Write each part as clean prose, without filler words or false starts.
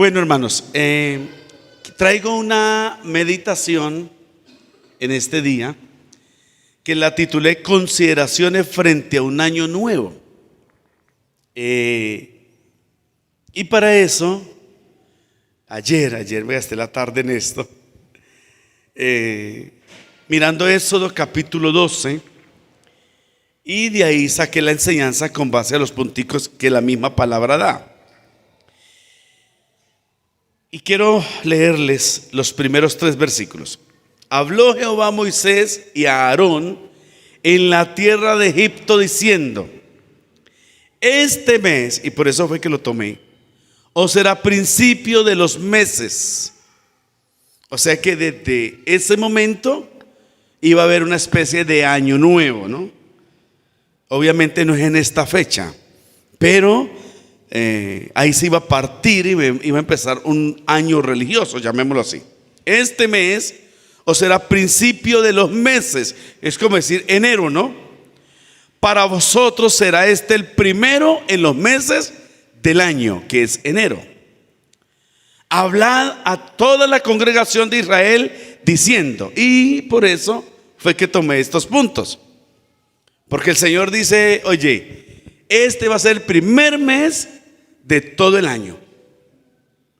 Bueno, hermanos, traigo una meditación en este día que la titulé Consideraciones frente a un año nuevo. Y para eso, ayer me gasté la tarde en esto, mirando Éxodo capítulo 12, y de ahí saqué la enseñanza con base a los punticos que la misma palabra da. Y quiero leerles los primeros 3 versículos. Habló Jehová a Moisés y a Aarón en la tierra de Egipto diciendo: este mes, y por eso fue que lo tomé, os será principio de los meses. O sea que desde ese momento iba a haber una especie de año nuevo, ¿no? Obviamente no es en esta fecha, pero ahí se iba a partir y iba a empezar un año religioso, llamémoslo así. Este mes os será principio de los meses, es como decir enero, ¿no? Para vosotros será este el primero en los meses del año, que es enero. Hablad a toda la congregación de Israel diciendo, y por eso fue que tomé estos puntos, porque el Señor dice: oye, este va a ser el primer mes de todo el año.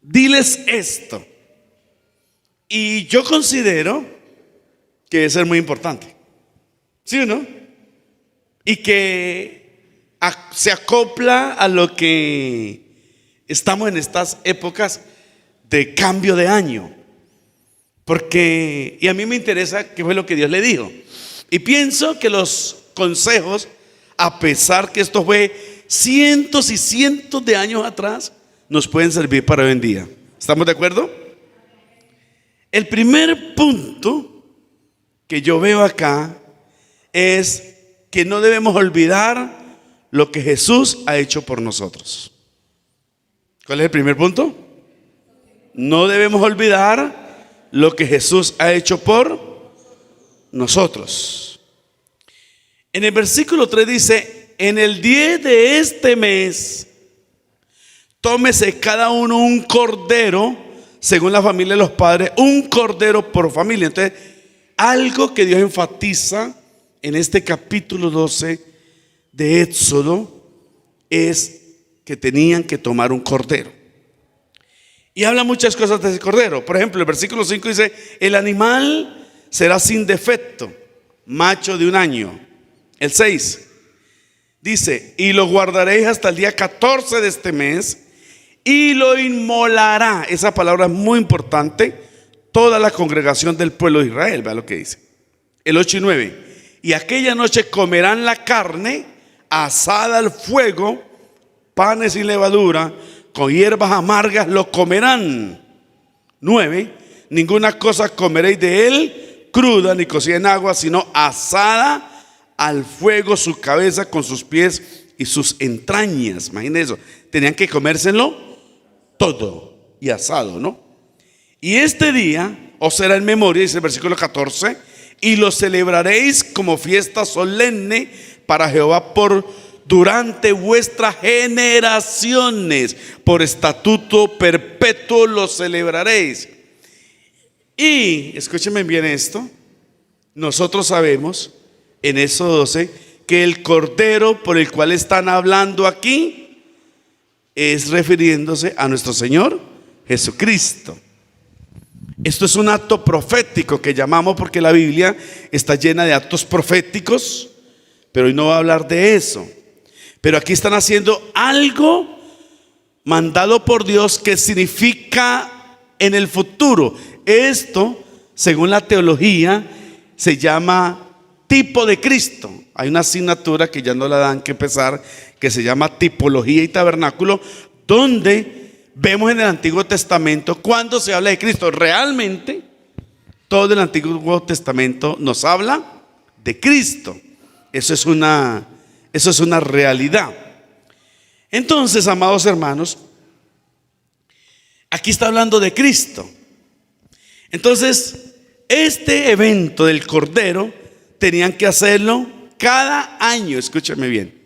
Diles esto. Y yo considero que debe ser muy importante, ¿sí o no? Y que se acopla a lo que estamos en estas épocas de cambio de año. Porque, y a mí me interesa qué fue lo que Dios le dijo. Y pienso que los consejos, a pesar que esto fue cientos y cientos de años atrás, nos pueden servir para hoy en día. ¿Estamos de acuerdo? El primer punto que yo veo acá es que no debemos olvidar lo que Jesús ha hecho por nosotros. ¿Cuál es el primer punto? No debemos olvidar lo que Jesús ha hecho por nosotros. En el versículo 3 dice: en el 10 de este mes, tómese cada uno un cordero, según la familia de los padres, un cordero por familia. Entonces, algo que Dios enfatiza en este capítulo 12 de Éxodo es que tenían que tomar un cordero. Y habla muchas cosas de ese cordero. Por ejemplo, el versículo 5 dice: el animal será sin defecto, macho de un año. El 6 dice: y lo guardaréis hasta el día 14 de este mes, y lo inmolará. Esa palabra es muy importante. Toda la congregación del pueblo de Israel, vea lo que dice. El 8 y 9: y aquella noche comerán la carne asada al fuego, panes sin levadura, con hierbas amargas lo comerán. 9: ninguna cosa comeréis de él cruda ni cocida en agua, sino asada al fuego, su cabeza con sus pies y sus entrañas. Imagínense eso, tenían que comérselo todo y asado, ¿no? Y este día os será en memoria, dice el versículo 14, y lo celebraréis como fiesta solemne para Jehová durante vuestras generaciones, por estatuto perpetuo lo celebraréis. Y escúchenme bien esto: nosotros sabemos en Éxodo 12 que el cordero por el cual están hablando aquí es refiriéndose a nuestro Señor Jesucristo. Esto es un acto profético que llamamos, porque la Biblia está llena de actos proféticos, pero hoy no voy a hablar de eso. Pero aquí están haciendo algo mandado por Dios que significa en el futuro. Esto, según la teología, se llama tipo de Cristo. Hay una asignatura que ya no la dan que empezar, que se llama tipología y tabernáculo, donde vemos en el Antiguo Testamento cuando se habla de Cristo. Realmente todo el Antiguo Testamento nos habla de Cristo. Eso es una realidad. Entonces, amados hermanos, aquí está hablando de Cristo. Entonces, este evento del Cordero tenían que hacerlo cada año. Escúchame bien,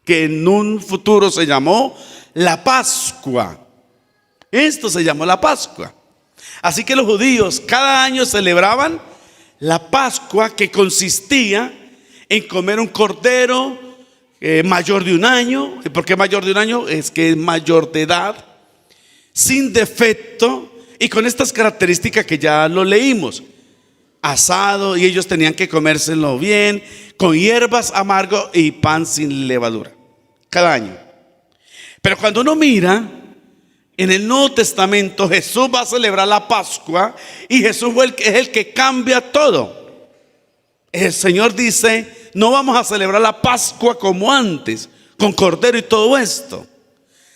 que en un futuro se llamó la Pascua. Esto se llamó la Pascua. Así que los judíos cada año celebraban la Pascua, que consistía en comer un cordero mayor de un año. ¿Y por qué mayor de un año? Es que es mayor de edad, sin defecto y con estas características que ya lo leímos: asado, y ellos tenían que comérselo bien, con hierbas amargas y pan sin levadura, cada año. Pero cuando uno mira en el Nuevo Testamento, Jesús va a celebrar la Pascua y Jesús es el que cambia todo. El Señor dice: no vamos a celebrar la Pascua como antes, con cordero y todo esto,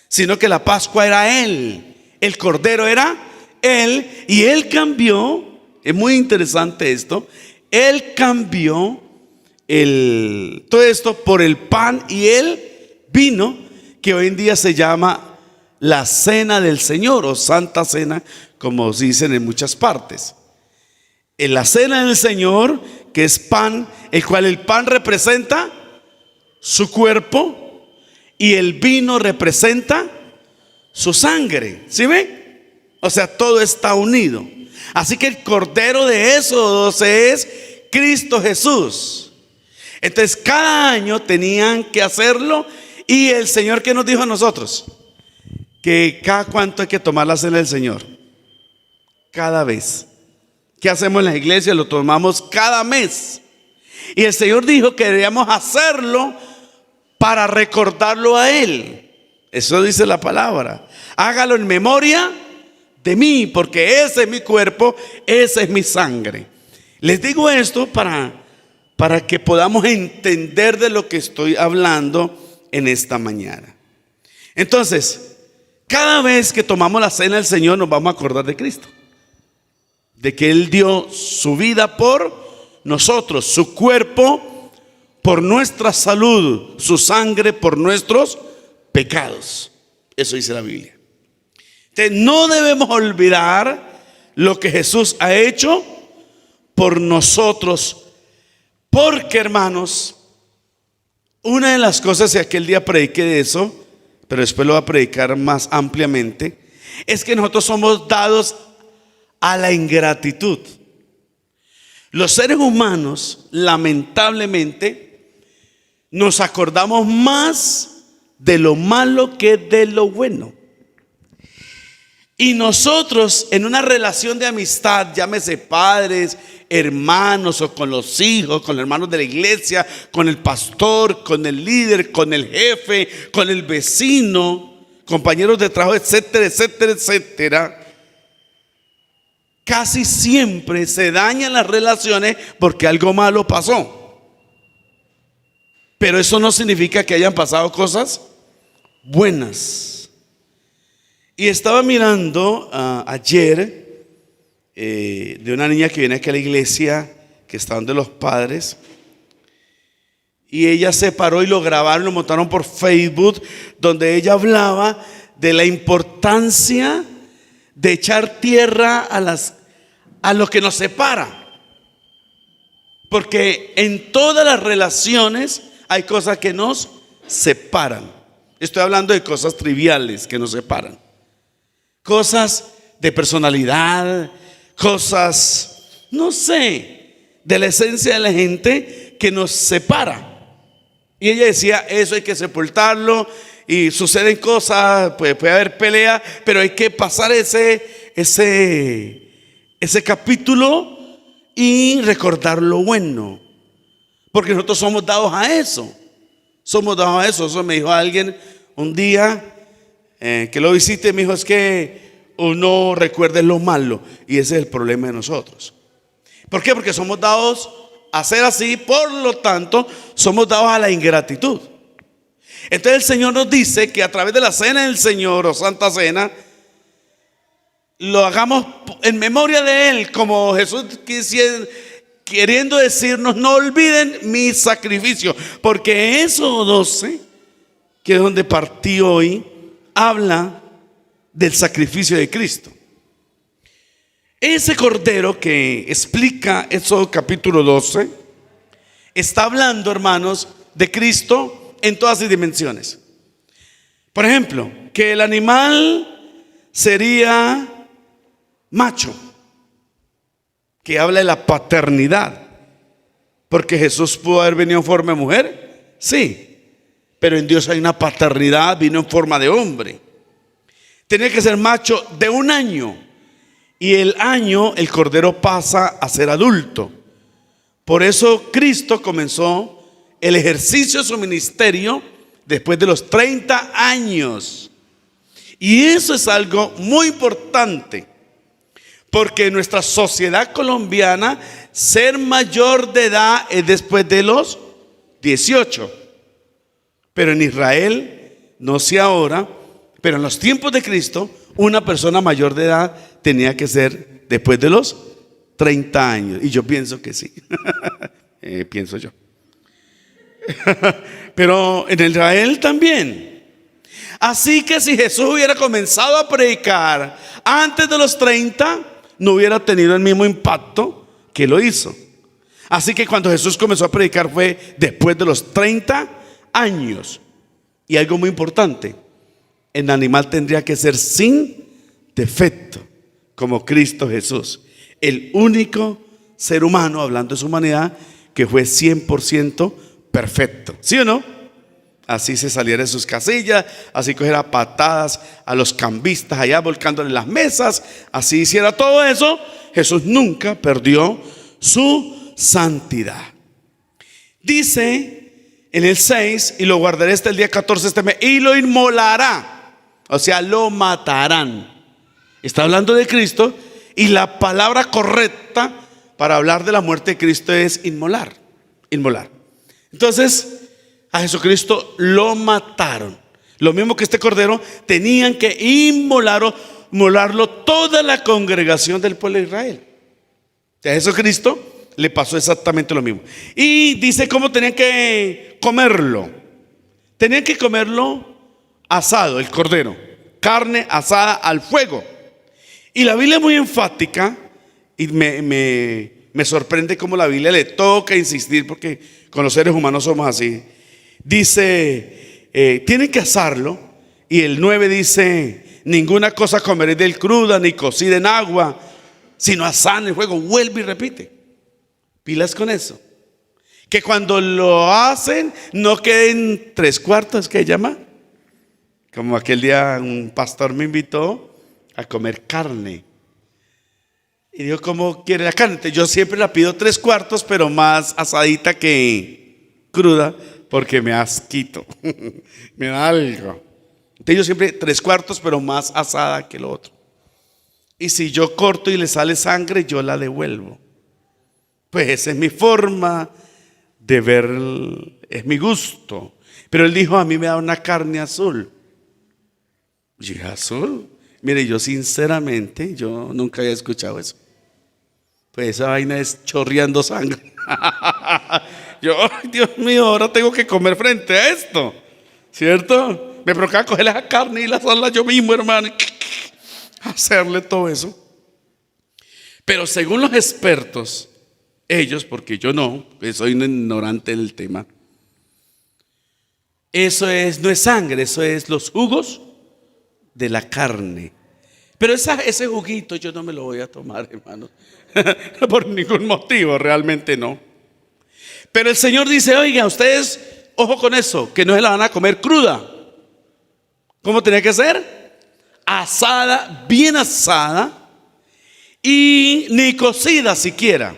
sino que la Pascua era Él, el cordero era Él, y Él cambió. Es muy interesante esto. Él cambió todo esto por el pan y el vino, que hoy en día se llama la Cena del Señor, o Santa Cena, como se dicen en muchas partes. En la Cena del Señor, que es pan, el cual el pan representa su cuerpo y el vino representa su sangre. ¿Sí ven? O sea, todo está unido. Así que el cordero de Éxodo 12 es Cristo Jesús. Entonces cada año tenían que hacerlo. Y el Señor, ¿qué nos dijo a nosotros? Que cada cuánto hay que tomar la cena del Señor. Cada vez. ¿Qué hacemos en las iglesias? Lo tomamos cada mes. Y el Señor dijo que deberíamos hacerlo para recordarlo a Él. Eso dice la palabra: hágalo en memoria de mí, porque ese es mi cuerpo, esa es mi sangre. Les digo esto para que podamos entender de lo que estoy hablando en esta mañana. Entonces, cada vez que tomamos la cena del Señor, nos vamos a acordar de Cristo, de que Él dio su vida por nosotros, su cuerpo por nuestra salud, su sangre por nuestros pecados. Eso dice la Biblia. Entonces, no debemos olvidar lo que Jesús ha hecho por nosotros, porque, hermanos, una de las cosas, y aquel día prediqué de eso, pero después lo voy a predicar más ampliamente, es que nosotros somos dados a la ingratitud. Los seres humanos, lamentablemente, nos acordamos más de lo malo que de lo bueno. Y nosotros, en una relación de amistad, llámese padres, hermanos, o con los hijos, con los hermanos de la iglesia, con el pastor, con el líder, con el jefe, con el vecino, compañeros de trabajo, etcétera, etcétera, etcétera, casi siempre se dañan las relaciones porque algo malo pasó. Pero eso no significa que hayan pasado cosas buenas. Y estaba mirando ayer de una niña que viene aquí a la iglesia, que está donde los padres, y ella se paró y lo grabaron, lo montaron por Facebook, donde ella hablaba de la importancia de echar tierra a lo que nos separa. Porque en todas las relaciones hay cosas que nos separan. Estoy hablando de cosas triviales que nos separan. Cosas de personalidad, cosas, no sé, de la esencia de la gente que nos separa. Y ella decía: eso hay que sepultarlo, y suceden cosas, puede haber pelea, pero hay que pasar ese capítulo y recordar lo bueno, porque nosotros somos dados a eso. Somos dados a eso. Eso me dijo alguien un día que lo visite. Me dijo: es que uno recuerda lo malo, y ese es el problema de nosotros. ¿Por qué? Porque somos dados a ser así, por lo tanto somos dados a la ingratitud. Entonces el Señor nos dice que a través de la cena del Señor, o Santa Cena, lo hagamos en memoria de Él, como Jesús queriendo decirnos: no olviden mi sacrificio. Porque Éxodo 12, que es donde partí hoy, habla del sacrificio de Cristo. Ese cordero que explica Éxodo capítulo 12 está hablando, hermanos, de Cristo en todas sus dimensiones. Por ejemplo, que el animal sería macho, que habla de la paternidad. Porque Jesús pudo haber venido en forma de mujer, sí, pero en Dios hay una paternidad, vino en forma de hombre. Tenía que ser macho de 1 año, y el año el cordero pasa a ser adulto. Por eso Cristo comenzó el ejercicio de su ministerio después de los 30 años. Y eso es algo muy importante, porque en nuestra sociedad colombiana ser mayor de edad es después de los 18. Pero en Israel, no sé ahora, pero en los tiempos de Cristo, una persona mayor de edad tenía que ser después de los 30 años. Y yo pienso que sí. Pienso yo. Pero en Israel también. Así que si Jesús hubiera comenzado a predicar antes de los 30, no hubiera tenido el mismo impacto que lo hizo. Así que cuando Jesús comenzó a predicar fue después de los 30 años. Y algo muy importante, el animal tendría que ser sin defecto, como Cristo Jesús, el único ser humano, hablando de su humanidad, que fue 100% perfecto. ¿Sí o no? Así se saliera de sus casillas, así cogiera patadas a los cambistas allá volcándole las mesas, así hiciera todo eso. Jesús nunca perdió su santidad. Dice en el 6, y lo guardaré hasta el día 14 este mes, y lo inmolará, o sea, lo matarán. Está hablando de Cristo, y la palabra correcta para hablar de la muerte de Cristo es inmolar. Inmolar. Entonces, a Jesucristo lo mataron. Lo mismo que este cordero, tenían que inmolarlo toda la congregación del pueblo de Israel. A Jesucristo le pasó exactamente lo mismo. Y dice cómo tenían que comerlo. Tenían que comerlo asado, el cordero, carne asada al fuego. Y la Biblia es muy enfática, y me sorprende cómo la Biblia le toca insistir, porque con los seres humanos somos así. Dice, tienen que asarlo. Y el 9 dice, ninguna cosa comeréis del cruda ni cocida en agua, sino asada en el fuego. Vuelve y repite. Pilas con eso. Que cuando lo hacen no queden 3/4, ¿qué llama? Como aquel día un pastor me invitó a comer carne. Y digo, ¿cómo quiere la carne? Yo siempre la pido 3/4, pero más asadita que cruda, porque me asquito. Me da algo. Entonces yo siempre 3/4, pero más asada que lo otro. Y si yo corto y le sale sangre, yo la devuelvo. Pues esa es mi forma de ver, es mi gusto. Pero él dijo, a mí me da una carne azul. Y dije, ¿azul? Mire, yo sinceramente, yo nunca había escuchado eso. Pues esa vaina es chorreando sangre. Yo, ay, Dios mío, ahora tengo que comer frente a esto, ¿cierto? Me provocaba coger esa carne y la asarla yo mismo, hermano, hacerle todo eso. Pero según los expertos, ellos, porque yo no, soy un ignorante del tema, eso no es sangre, eso es los jugos de la carne. Pero ese juguito yo no me lo voy a tomar, hermano. Por ningún motivo, realmente no. Pero el Señor dice, oiga, ustedes, ojo con eso, que no se la van a comer cruda. ¿Cómo tenía que ser? Asada, bien asada, y ni cocida siquiera.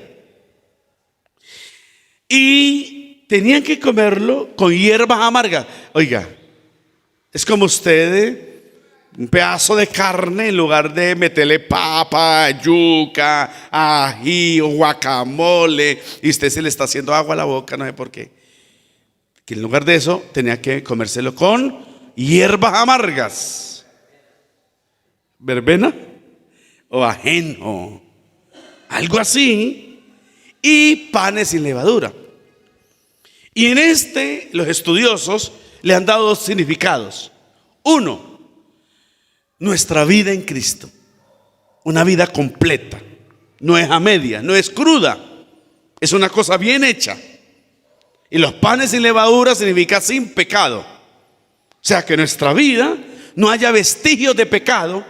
Y tenían que comerlo con hierbas amargas. Oiga, es como usted, un pedazo de carne, en lugar de meterle papa, yuca, ají o guacamole, y usted se le está haciendo agua a la boca, no sé por qué. Que en lugar de eso tenía que comérselo con hierbas amargas. Verbena o ajeno, algo así. Y panes sin levadura. Y en los estudiosos le han dado 2 significados. 1, nuestra vida en Cristo, una vida completa, no es a media, no es cruda, es una cosa bien hecha. Y los panes sin levadura significa sin pecado, o sea que en nuestra vida no haya vestigios de pecado,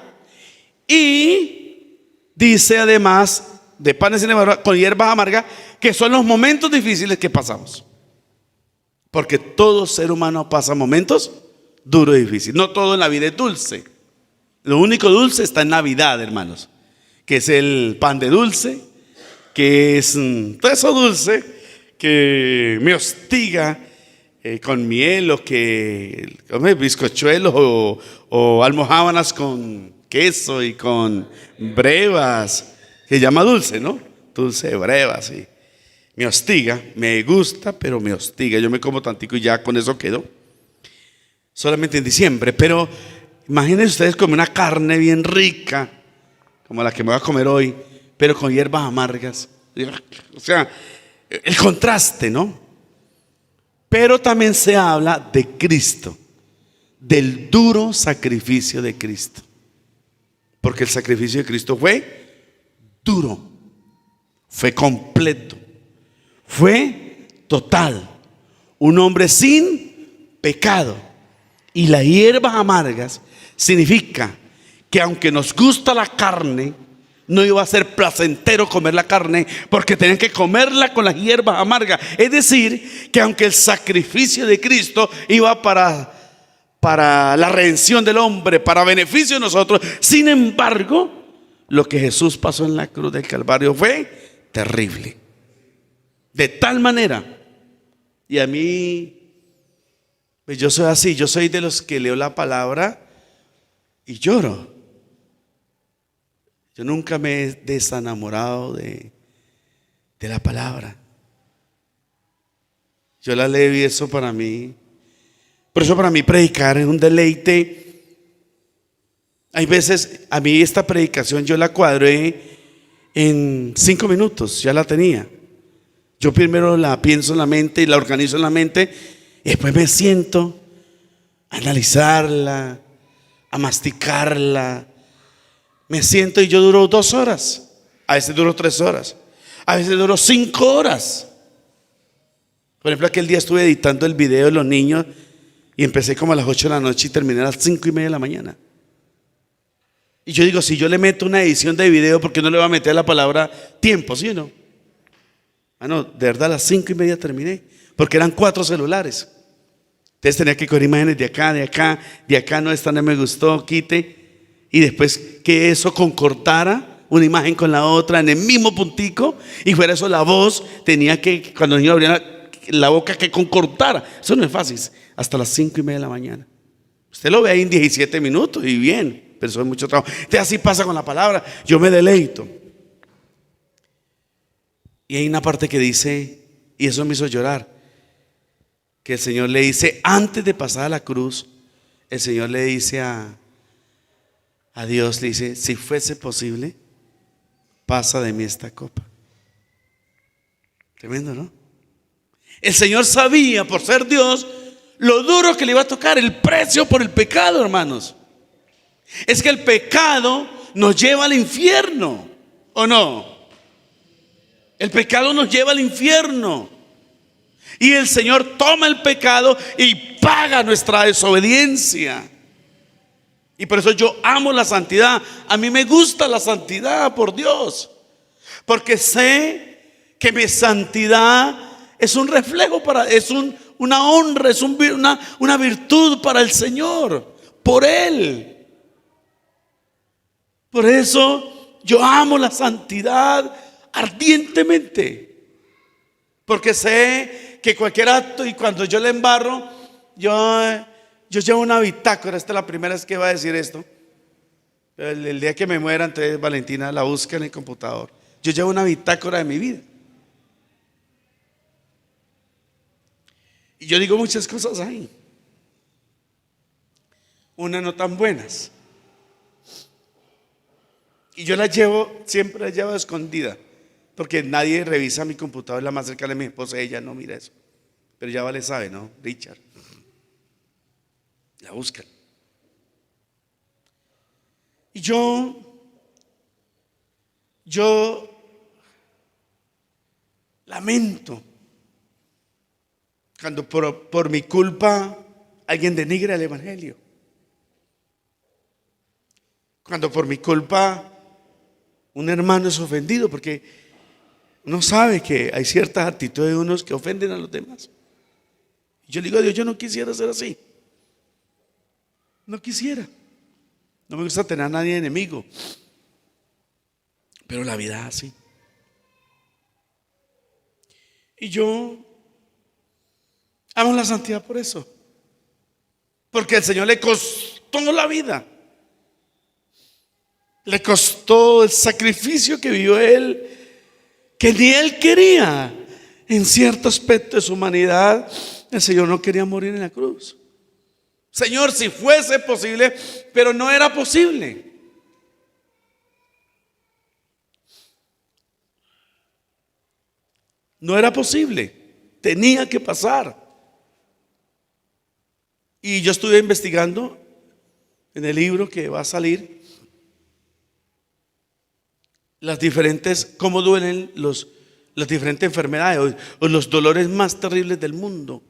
Y dice además de panes sin levadura con hierbas amargas, que son los momentos difíciles que pasamos. Porque todo ser humano pasa momentos duros y difíciles. No todo en la vida es dulce. Lo único dulce está en Navidad, hermanos, que es el pan de dulce, que es todo eso dulce que me hostiga con miel o que come bizcochuelos o almojábanas con queso y con brevas, que llama dulce, ¿no? Dulce de brevas, sí. Me hostiga, me gusta, pero me hostiga. Yo me como tantico y ya con eso quedo. Solamente en diciembre. Pero imagínense ustedes como una carne bien rica, como la que me voy a comer hoy, pero con hierbas amargas. O sea, el contraste, ¿no? Pero también se habla de Cristo, del duro sacrificio de Cristo. Porque el sacrificio de Cristo fue duro, fue completo, fue total. Un hombre sin pecado. Y las hierbas amargas significa que aunque nos gusta la carne, no iba a ser placentero comer la carne, porque tenían que comerla con las hierbas amargas. Es decir, que aunque el sacrificio de Cristo iba para la redención del hombre, para beneficio de nosotros, sin embargo, lo que Jesús pasó en la cruz del Calvario fue terrible. De tal manera, y a mí, pues yo soy así, yo soy de los que leo la palabra y lloro. Yo nunca me he desenamorado de la palabra. Yo la leo y eso para mí, por eso para mí predicar es un deleite. Hay veces, a mí esta predicación yo la cuadré en 5 minutos, ya la tenía. Yo primero la pienso en la mente y la organizo en la mente, y después me siento a analizarla, a masticarla. Me siento y yo duro 2 horas, a veces duro 3 horas, a veces duro 5 horas. Por ejemplo, aquel día estuve editando el video de los niños y empecé como a las 8 de la noche y terminé a las 5:30 de la mañana. Y yo digo, si yo le meto una edición de video, ¿por qué no le voy a meter la palabra tiempo? ¿Sí o no? Ah, no, de verdad a las 5:30 terminé, porque eran 4 celulares. Entonces tenía que coger imágenes de acá, de acá, de acá, no, esta no me gustó, quite. Y después que eso concordara una imagen con la otra en el mismo puntico, y fuera eso la voz tenía que, cuando los niños abrían la boca, que concordara. Eso no es fácil, hasta las 5:30 de la mañana. Usted lo ve ahí en 17 minutos y bien, pero eso es mucho trabajo. Entonces así pasa con la palabra, yo me deleito. Y hay una parte que dice, y eso me hizo llorar, que el Señor le dice, antes de pasar a la cruz, el Señor le dice a Dios, le dice, si fuese posible, pasa de mí esta copa. Tremendo, ¿no? El Señor sabía, por ser Dios, lo duro que le iba a tocar, el precio por el pecado, hermanos. Es que el pecado nos lleva al infierno, ¿o no? El pecado nos lleva al infierno. Y el Señor toma el pecado y paga nuestra desobediencia. Y por eso yo amo la santidad. A mí me gusta la santidad, por Dios, porque sé que mi santidad es un reflejo es una honra, es una virtud para el Señor, por Él. Por eso yo amo la santidad ardientemente, porque sé que cualquier acto, y cuando yo le embarro, yo llevo una bitácora. Esta es la primera vez que va a decir esto. El día que me muera, entonces Valentina la busca en el computador. Yo llevo una bitácora de mi vida. Y yo digo muchas cosas ahí, unas no tan buenas. Y yo siempre las llevo escondida, porque nadie revisa mi computador. La más cercana de mi esposa, ella no mira eso. Pero ya vale sabe, ¿no? Richard. La buscan. Y yo lamento cuando por mi culpa alguien denigra el evangelio. Cuando por mi culpa un hermano es ofendido, porque uno sabe que hay ciertas actitudes de unos que ofenden a los demás. Yo le digo a Dios, yo no quisiera ser así. No quisiera. No me gusta tener a nadie enemigo. Pero la vida es así. Y yo amo la santidad por eso. Porque al Señor le costó la vida. Le costó el sacrificio que vivió Él, que ni Él quería. En cierto aspecto de su humanidad, el Señor no quería morir en la cruz. Señor, si fuese posible, pero no era posible. No era posible. Tenía que pasar. Y yo estuve investigando en el libro que va a salir las diferentes, cómo duelen las diferentes enfermedades o los dolores más terribles del mundo.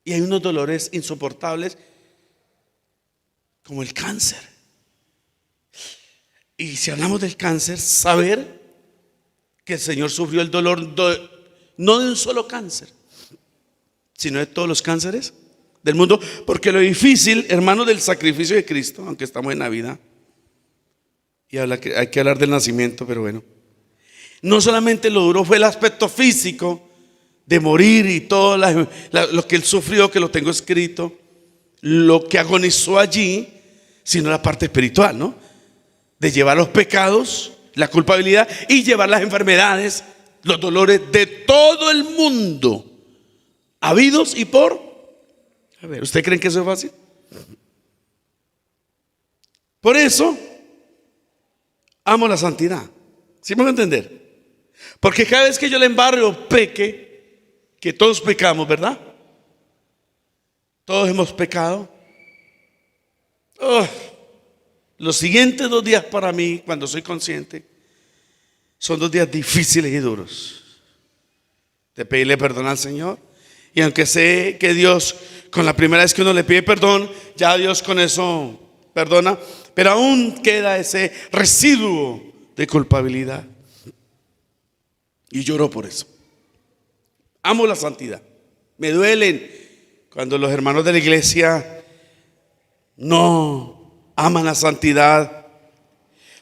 Y hay unos dolores insoportables como el cáncer. Y si hablamos del cáncer, saber que el Señor sufrió el dolor no de un solo cáncer, sino de todos los cánceres del mundo. Porque lo difícil, hermano, del sacrificio de Cristo, aunque estamos en Navidad y hay que hablar del nacimiento, pero bueno, no solamente lo duro fue el aspecto físico de morir y todo lo que Él sufrió, que lo tengo escrito, lo que agonizó allí, sino la parte espiritual, ¿no? De llevar los pecados, la culpabilidad y llevar las enfermedades, los dolores de todo el mundo, habidos y por. A ver, ¿usted cree que eso es fácil? Por eso amo la santidad. ¿Sí me van a entender? Porque cada vez que yo le embarro o peque, que todos pecamos, ¿verdad? Todos hemos pecado. Los siguientes 2 días para mí, cuando soy consciente, son 2 días difíciles y duros. De pedirle perdón al Señor. Y aunque sé que Dios, con la primera vez que uno le pide perdón, ya Dios con eso perdona, pero aún queda ese residuo de culpabilidad. Y lloro por eso. Amo la santidad. Me duelen cuando los hermanos de la iglesia no aman la santidad.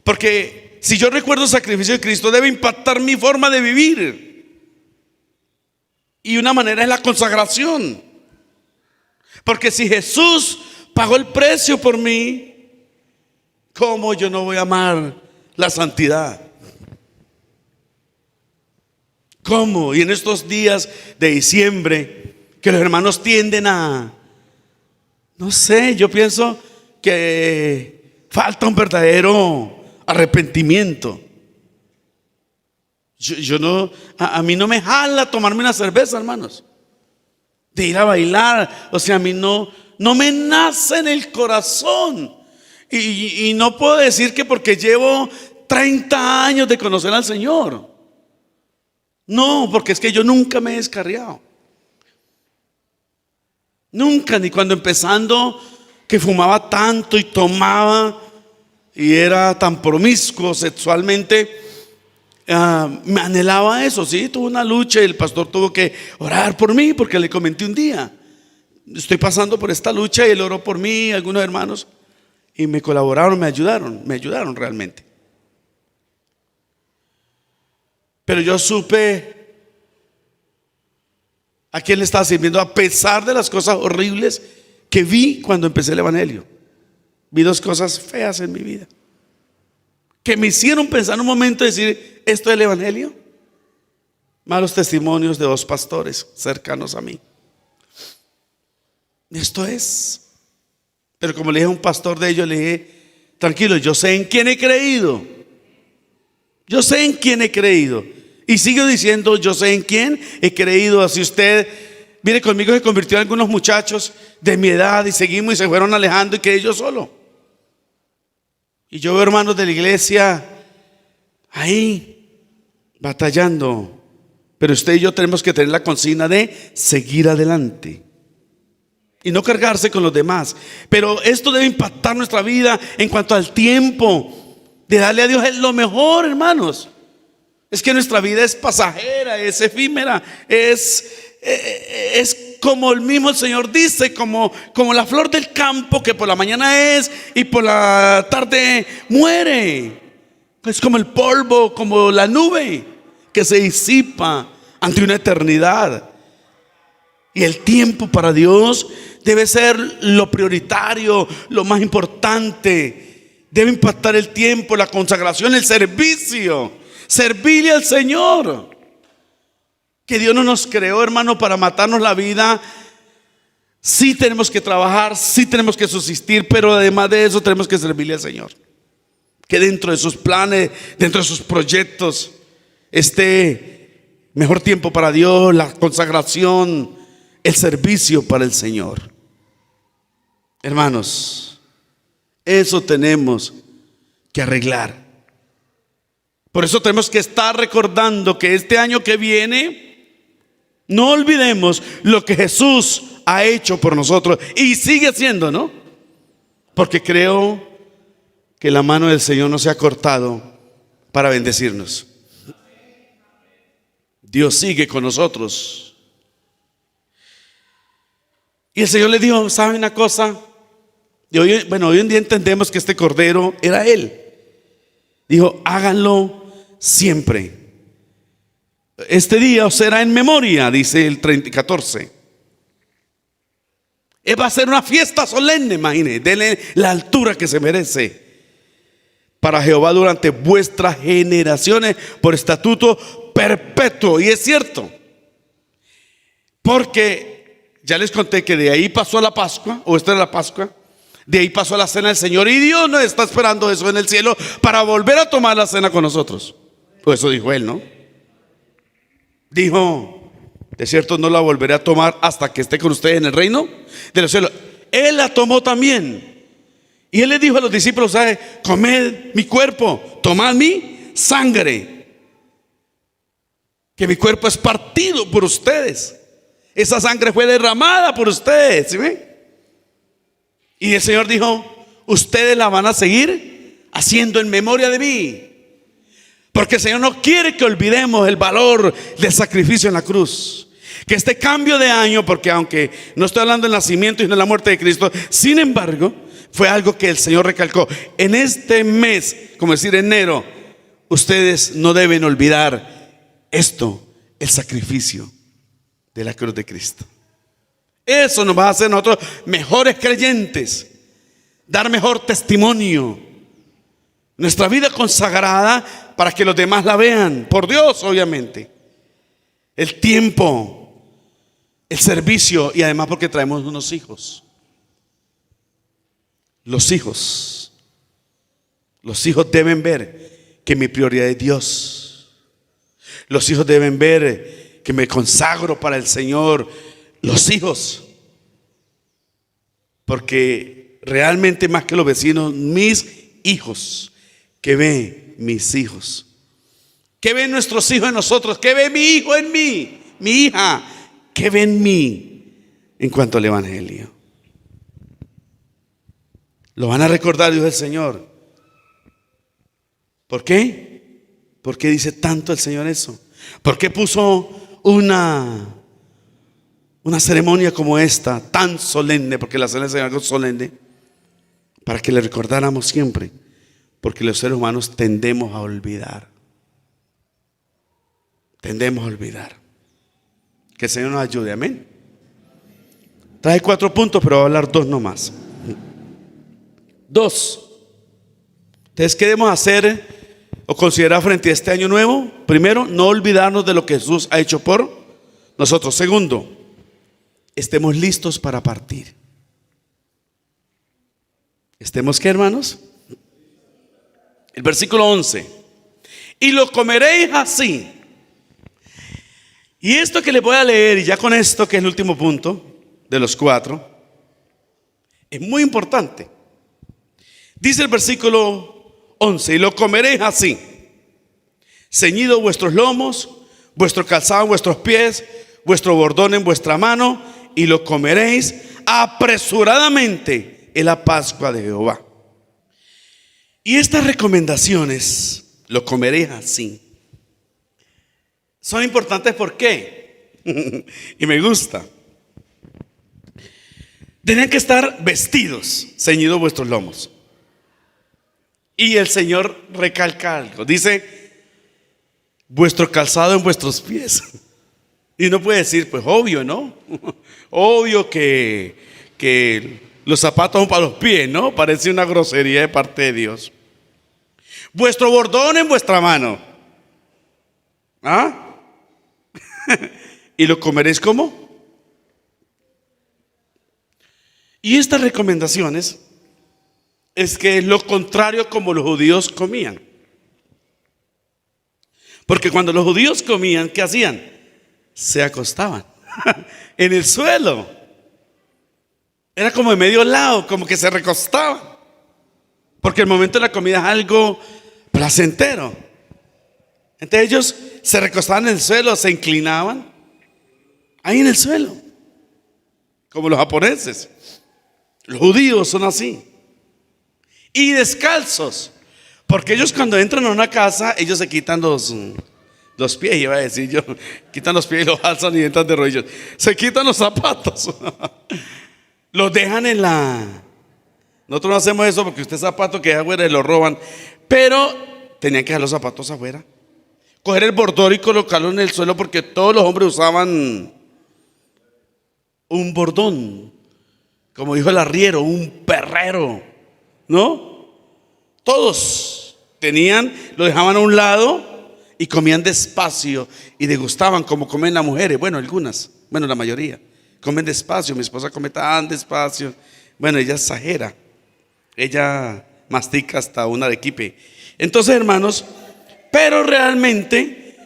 Porque si yo recuerdo el sacrificio de Cristo, debe impactar mi forma de vivir. Y una manera es la consagración. Porque si Jesús pagó el precio por mí, ¿cómo yo no voy a amar la santidad? ¿Cómo? Y en estos días de diciembre, que los hermanos tienden a, no sé, yo pienso que falta un verdadero arrepentimiento. Yo no, a mí no me jala tomarme una cerveza, hermanos, de ir a bailar. O sea, a mí no me nace en el corazón. Y no puedo decir que porque llevo 30 años de conocer al Señor. No, porque es que yo nunca me he descarriado. Nunca, ni cuando empezando que fumaba tanto y tomaba y era tan promiscuo sexualmente, me anhelaba eso. Sí, tuve una lucha y el pastor tuvo que orar por mí porque le comenté un día: estoy pasando por esta lucha, y él oró por mí, algunos hermanos, y me colaboraron, me ayudaron realmente. Pero yo supe a quién le estaba sirviendo, a pesar de las cosas horribles que vi cuando empecé el evangelio. Vi 2 cosas feas en mi vida que me hicieron pensar en un momento, decir: ¿esto es el evangelio? Malos testimonios de 2 pastores cercanos a mí. Esto es. Pero como le dije a un pastor de ellos, le dije: tranquilo, yo sé en quién he creído. Yo sé en quién he creído. Y sigo diciendo: yo sé en quién he creído. Así usted viene conmigo, se convirtió en algunos muchachos de mi edad y seguimos y se fueron alejando y quedé yo solo. Y yo veo hermanos de la iglesia ahí batallando. Pero usted y yo tenemos que tener la consigna de seguir adelante. y no cargarse con los demás. Pero esto debe impactar nuestra vida en cuanto al tiempo de darle a Dios lo mejor, hermanos. Es que nuestra vida es pasajera, es efímera, es como el mismo Señor dice, como la flor del campo que por la mañana es y por la tarde muere. Es como el polvo, como la nube que se disipa ante una eternidad. Y el tiempo para Dios debe ser lo prioritario, lo más importante. Debe impactar el tiempo, la consagración, el servicio. Servirle al Señor. Que Dios no nos creó, hermano, para matarnos la vida. Sí tenemos que trabajar, sí tenemos que subsistir, pero además de eso tenemos que servirle al Señor. Que dentro de sus planes, dentro de sus proyectos, esté mejor tiempo para Dios, la consagración, el servicio para el Señor. Hermanos, eso tenemos que arreglar. Por eso tenemos que estar recordando que este año que viene, no olvidemos lo que Jesús ha hecho por nosotros y sigue haciendo, ¿no? Porque creo que la mano del Señor no se ha cortado para bendecirnos. Dios sigue con nosotros. Y el Señor le dijo, ¿sabe una cosa? Y hoy en día entendemos que este cordero era Él. Dijo, háganlo siempre. Este día os será en memoria, dice el 14. Va a ser una fiesta solemne, imagínense, denle la altura que se merece. Para Jehová durante vuestras generaciones, por estatuto perpetuo. Y es cierto, porque ya les conté que de ahí pasó a la Pascua, o esta era la Pascua. De ahí pasó a la cena del Señor. Y Dios no está esperando eso en el cielo para volver a tomar la cena con nosotros. Pues eso dijo Él, ¿no? Dijo, de cierto no la volveré a tomar hasta que esté con ustedes en el reino de los cielos. Él la tomó también. Y Él le dijo a los discípulos, ¿sabe? Comed mi cuerpo, tomad mi sangre. Que mi cuerpo es partido por ustedes. Esa sangre fue derramada por ustedes, ¿sí ven? Y el Señor dijo, ustedes la van a seguir haciendo en memoria de mí. Porque el Señor no quiere que olvidemos el valor del sacrificio en la cruz. Que este cambio de año, porque aunque no estoy hablando del nacimiento y de la muerte de Cristo, sin embargo, fue algo que el Señor recalcó. En este mes, como decir enero, ustedes no deben olvidar esto, el sacrificio de la cruz de Cristo. Eso nos va a hacer nosotros mejores creyentes, dar mejor testimonio, nuestra vida consagrada para que los demás la vean, por Dios obviamente. El tiempo, el servicio y además porque traemos unos hijos. Los hijos deben ver que mi prioridad es Dios. Los hijos deben ver que me consagro para el Señor. Los hijos, porque realmente más que los vecinos, mis hijos, que ven mis hijos, que ven nuestros hijos en nosotros, que ve mi hijo en mí, mi hija, que ve en mí en cuanto al evangelio. Lo van a recordar, dijo el Señor. ¿Por qué? ¿Por qué dice tanto el Señor eso? ¿Por qué puso una ceremonia como esta, tan solemne? Porque la cena del Señor es algo solemne, para que le recordáramos siempre, porque los seres humanos tendemos a olvidar. Tendemos a olvidar. Que el Señor nos ayude, amén. Traje 4 puntos, pero voy a hablar 2 nomás. 2. Entonces, ¿qué debemos hacer o considerar frente a este año nuevo? Primero, no olvidarnos de lo que Jesús ha hecho por nosotros. Segundo, estemos listos para partir. ¿Estemos qué, hermanos? El versículo 11. Y lo comeréis así. Y esto que les voy a leer, y ya con esto que es el último punto de los 4, es muy importante. Dice el versículo 11, y lo comeréis así, ceñidos vuestros lomos, vuestro calzado en vuestros pies, vuestro bordón en vuestra mano, y lo comeréis apresuradamente en la Pascua de Jehová. Y estas recomendaciones, lo comeréis así, son importantes. ¿Por qué? Y me gusta. Tenían que estar vestidos, ceñidos vuestros lomos. Y el Señor recalca algo. Dice, vuestro calzado en vuestros pies. Y uno puede decir, pues obvio, ¿no? Obvio que los zapatos son para los pies, ¿no? Parece una grosería de parte de Dios. Vuestro bordón en vuestra mano. ¿Ah? ¿Y lo comeréis cómo? Y estas recomendaciones es que es lo contrario como los judíos comían. Porque cuando los judíos comían, ¿qué hacían? Se acostaban en el suelo. Era como de medio lado, como que se recostaban. Porque el momento de la comida es algo placentero. Entonces ellos se recostaban en el suelo, se inclinaban ahí en el suelo, como los japoneses. Los judíos son así. Y descalzos, porque ellos cuando entran a una casa, ellos se quitan los pies, iba a decir yo, quitan los pies y los alzan y entran de rodillas. Se quitan los zapatos, los dejan en la... Nosotros no hacemos eso porque usted zapato que afuera y lo roban, pero tenían que dejar los zapatos afuera, coger el bordón y colocarlo en el suelo, porque todos los hombres usaban un bordón, como dijo el arriero, un perrero, ¿no? Todos tenían, lo dejaban a un lado y comían despacio y degustaban como comen las mujeres. Bueno, algunas, bueno, la mayoría comen despacio. Mi esposa come tan despacio. Bueno, ella exagera, ella mastica hasta un arequipe. Entonces, hermanos, pero realmente,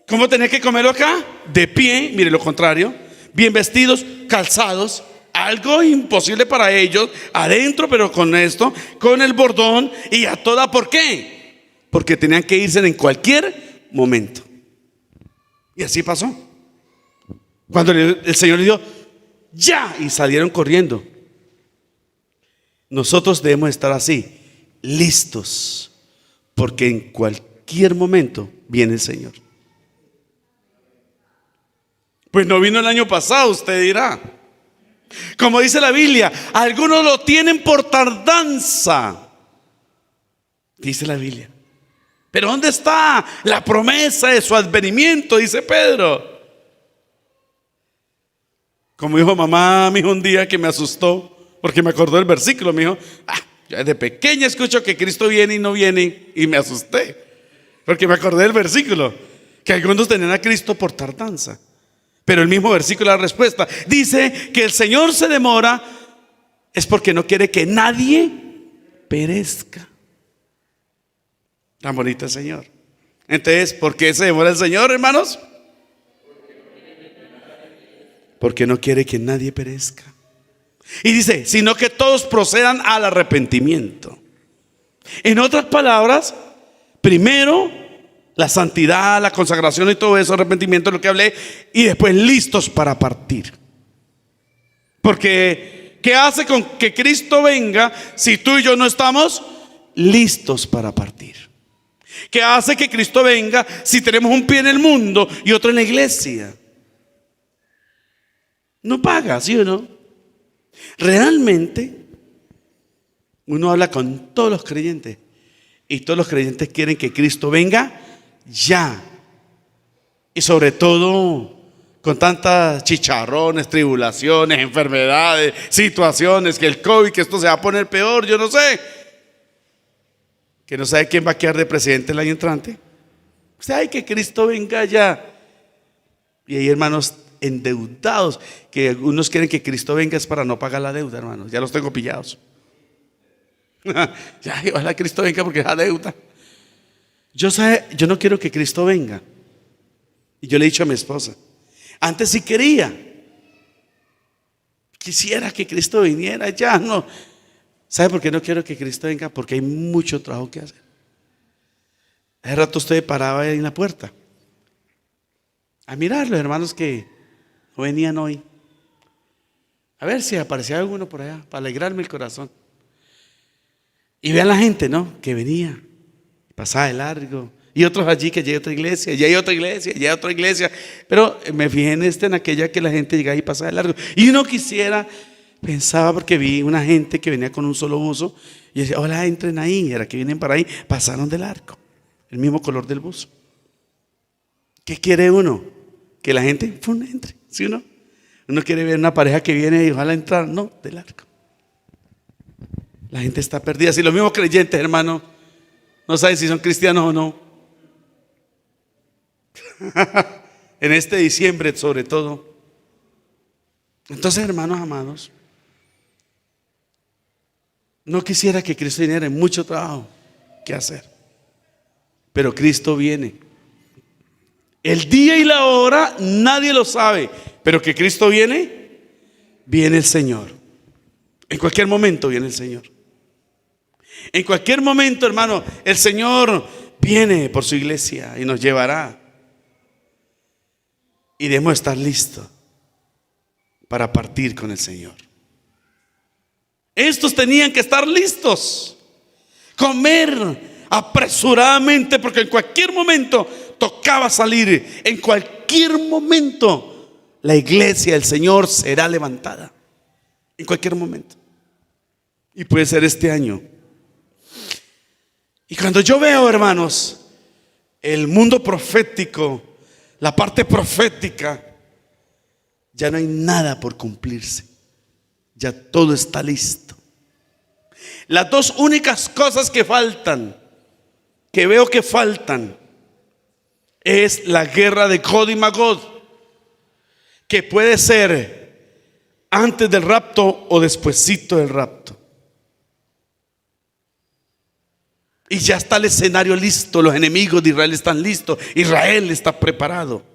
¿cómo tenía que comerlo acá? De pie, mire lo contrario, bien vestidos, calzados. Algo imposible para ellos, adentro, pero con esto, con el bordón y a toda. ¿Por qué? Porque tenían que irse en cualquier momento. Y así pasó. Cuando el Señor le dijo, ya, y salieron corriendo. Nosotros debemos estar así, listos, porque en cualquier momento viene el Señor. Pues no vino el año pasado, usted dirá. Como dice la Biblia, algunos lo tienen por tardanza, dice la Biblia. Pero ¿dónde está la promesa de su advenimiento? Dice Pedro. Como dijo mamá, mi hijo un día que me asustó, porque me acordó del versículo. Me dijo, yo desde pequeña escucho que Cristo viene y no viene, y me asusté, porque me acordé del versículo, que algunos tenían a Cristo por tardanza. Pero el mismo versículo, la respuesta, dice que el Señor se demora es porque no quiere que nadie perezca. Tan bonito el Señor. Entonces, ¿por qué se demora el Señor, hermanos? Porque no quiere que nadie perezca. Y dice, sino que todos procedan al arrepentimiento. En otras palabras, primero la santidad, la consagración y todo eso, arrepentimiento es lo que hablé, y después listos para partir. Porque ¿qué hace con que Cristo venga si tú y yo no estamos listos para partir? ¿Qué hace que Cristo venga si tenemos un pie en el mundo y otro en la iglesia? No paga, ¿sí o no? Realmente uno habla con todos los creyentes y todos los creyentes quieren que Cristo venga ya. Y sobre todo con tantas chicharrones, tribulaciones, enfermedades, situaciones, que el COVID, que esto se va a poner peor, yo no sé. Que no sabe quién va a quedar de presidente el año entrante. O sea, hay que Cristo venga ya. Y hay hermanos endeudados que algunos quieren que Cristo venga es para no pagar la deuda, hermanos. Ya los tengo pillados. Ya, ojalá Cristo venga porque es la deuda. Yo no quiero que Cristo venga. Y yo le he dicho a mi esposa, antes sí quisiera que Cristo viniera, ya no. ¿Sabe por qué no quiero que Cristo venga? Porque hay mucho trabajo que hacer. Hace rato usted paraba ahí en la puerta a mirar los hermanos que no venían hoy. A ver si aparecía alguno por allá, para alegrarme el corazón. Y vean la gente, ¿no? Que venía, pasaba de largo. Y otros allí que llega a otra iglesia, y hay otra iglesia, y hay otra iglesia. Pero me fijé en aquella que la gente llegaba y pasaba de largo. Y uno quisiera, pensaba porque vi una gente que venía con un solo buzo. Y decía, hola, entren ahí. Era que vienen para ahí, pasaron de largo. El mismo color del buzo. ¿Qué quiere uno? Que la gente entre, ¿sí o no? Uno quiere ver una pareja que viene y ojalá entrar, no, de largo. La gente está perdida. Si los mismos creyentes, hermano, no saben si son cristianos o no. En este diciembre, sobre todo. Entonces, hermanos amados, no quisiera que Cristo viniera, en mucho trabajo que hacer. Pero Cristo viene. El día y la hora nadie lo sabe, pero que Cristo viene, viene el Señor. En cualquier momento viene el Señor. En cualquier momento, hermano, el Señor viene por su iglesia y nos llevará. Y debemos estar listos para partir con el Señor. Estos tenían que estar listos, comer apresuradamente, porque en cualquier momento tocaba salir. En cualquier momento la iglesia del Señor será levantada. En cualquier momento. Y puede ser este año. Y cuando yo veo, hermanos, el mundo profético, la parte profética, ya no hay nada por cumplirse. Ya todo está listo. Las dos únicas cosas que faltan, que veo que faltan, es la guerra de Gog y Magog, que puede ser antes del rapto o despuesito del rapto. Y ya está el escenario listo, los enemigos de Israel están listos, Israel está preparado.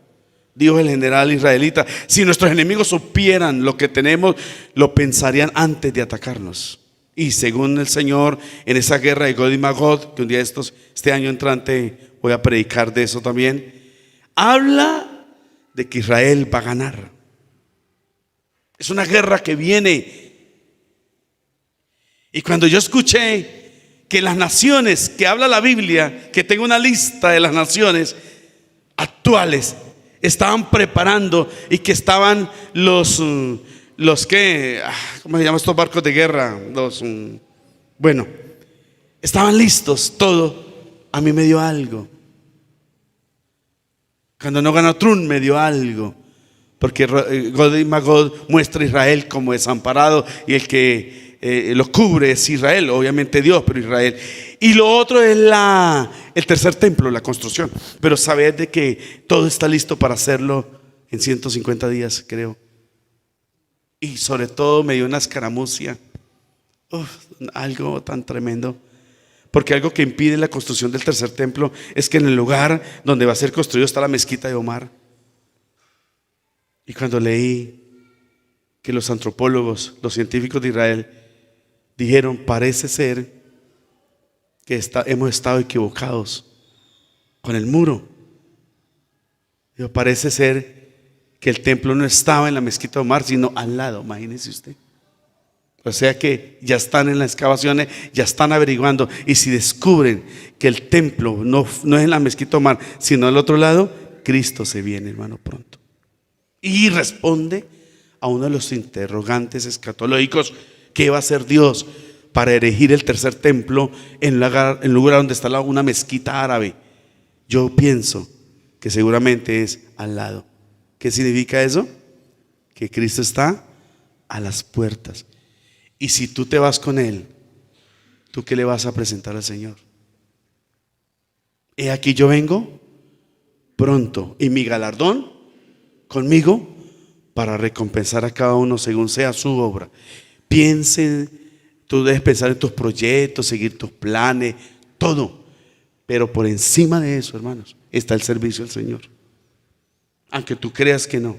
Dijo el general israelita, si nuestros enemigos supieran lo que tenemos, lo pensarían antes de atacarnos. Y según el Señor, en esa guerra de Gog y Magog, que un día este año entrante voy a predicar de eso también, habla de que Israel va a ganar. Es una guerra que viene. Y cuando yo escuché que las naciones, que habla la Biblia, que tengo una lista de las naciones actuales, estaban preparando y que estaban los que, ¿cómo se llaman estos barcos de guerra? Bueno, estaban listos, todo. A mí me dio algo. Cuando no ganó Trump me dio algo, porque Gog y Magog muestra a Israel como desamparado y el que lo cubre es Israel, obviamente Dios, pero Israel. Y lo otro es el tercer templo, la construcción. Pero sabed de que todo está listo para hacerlo en 150 días, creo. Y sobre todo me dio una escaramucia, algo tan tremendo. Porque algo que impide la construcción del tercer templo es que en el lugar donde va a ser construido está la mezquita de Omar. Y cuando leí que los antropólogos, los científicos de Israel dijeron, parece ser que hemos estado equivocados con el muro. Digo, parece ser que el templo no estaba en la mezquita de Omar, sino al lado, imagínese usted. O sea que ya están en las excavaciones, ya están averiguando, y si descubren que el templo no es en la mezquita de Omar, sino al otro lado, Cristo se viene, hermano, pronto. Y responde a uno de los interrogantes escatológicos: ¿qué va a hacer Dios para erigir el tercer templo en el lugar donde está una mezquita árabe? Yo pienso que seguramente es al lado. ¿Qué significa eso? Que Cristo está a las puertas. Y si tú te vas con Él, ¿tú qué le vas a presentar al Señor? He aquí yo vengo pronto, y mi galardón conmigo para recompensar a cada uno según sea su obra. Piensen, tú debes pensar en tus proyectos, seguir tus planes, todo. Pero por encima de eso, hermanos, está el servicio al Señor. Aunque tú creas que no.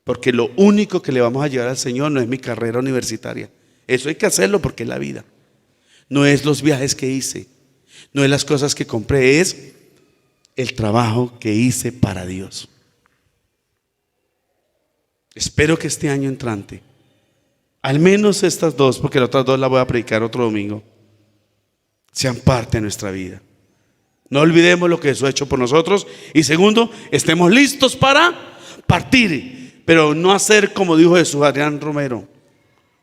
Porque lo único que le vamos a llevar al Señor no es mi carrera universitaria. Eso hay que hacerlo porque es la vida. No es los viajes que hice, no es las cosas que compré, es el trabajo que hice para Dios. Espero que este año entrante al menos estas dos, porque las otras dos las voy a predicar otro domingo, sean parte de nuestra vida. No olvidemos lo que Jesús ha hecho por nosotros. Y segundo, estemos listos para partir, pero no hacer como dijo Jesús, Adrián Romero: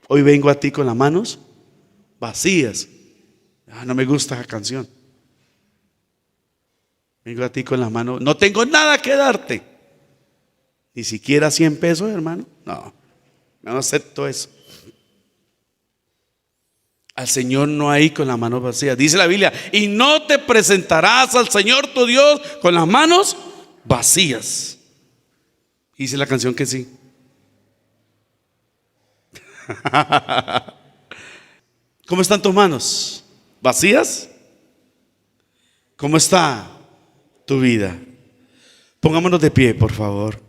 hoy vengo a ti con las manos vacías. No me gusta esa canción. Vengo a ti con las manos, no tengo nada que darte, ni siquiera 100 pesos, hermano. No acepto eso. Al Señor no hay con las manos vacías. Dice la Biblia: y no te presentarás al Señor tu Dios con las manos vacías. Dice la canción que sí. ¿Cómo están tus manos? ¿Vacías? ¿Cómo está tu vida? Pongámonos de pie, por favor.